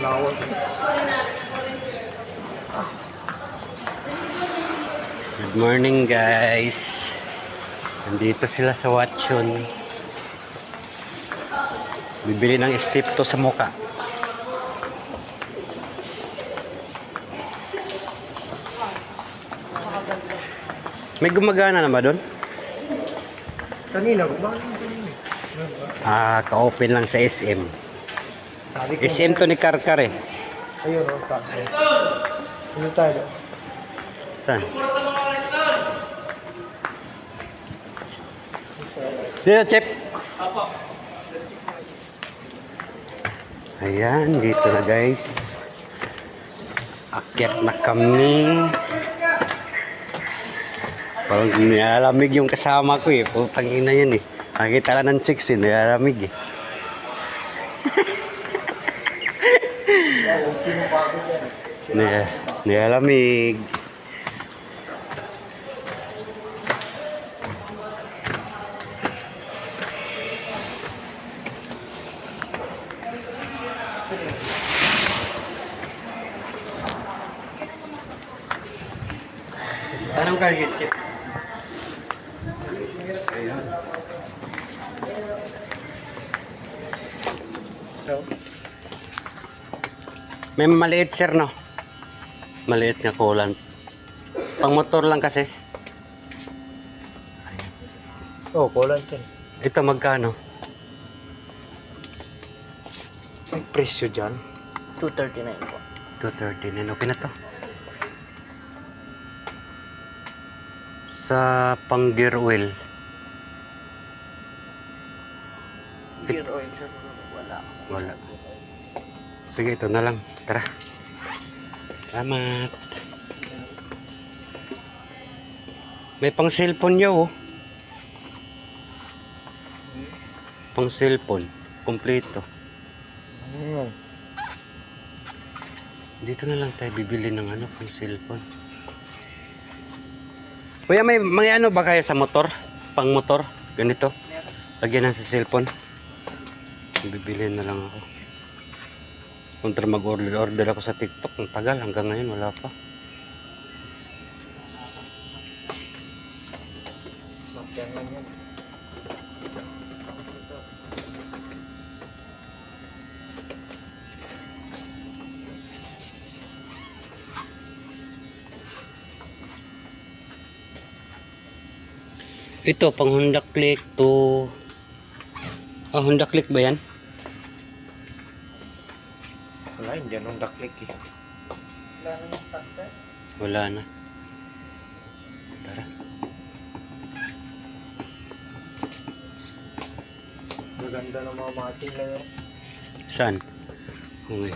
Lawak. Good morning guys. Nandito sila sa Watson. Bibili ng steep to sa muka. May gumagana na ba doon? Kanina ko ba? Ka-open lang sa SM. Sabi ko, SM to ni Karkar eh. ayun o, kasi. Ano tayo? Saan? Dito, Chep. Ayan, dito na guys. Akyat na kami. Parang nilalamig yung kasama ko eh. Putang ina yan eh. Nakita lang ng chicks eh. Nilalamig eh. Nilalamig. Tanong ka rin, Chip. Ayan. So, May maliit sir no? Maliit na coolant. Pang motor lang kasi. oh, kulang yan. Ito magkano? May presyo dyan. 239 po. 239. Okay na to. Sa pang gear oil. Gear oil, sir. Wala. Wala. Sige, ito na lang. Tara. Salamat. May pang cellphone niya oh. Pang cellphone. Kompleto. Dito na lang tayo bibili ng ano, pang cellphone. Kuya, may ano ba kaya sa motor? Pang motor? Ganito? Lagyan na sa cellphone. Bibili na lang ako. Kontra mag-order ako sa TikTok. Ang tagal. Hanggang ngayon wala pa. Ito, pang Honda Click to... Honda Click ba yan? Wala, hindi anong daklik eh. Wala na yung stock, sir. Wala na. Tara. Maganda ng mga mating na yun. Saan? Okay.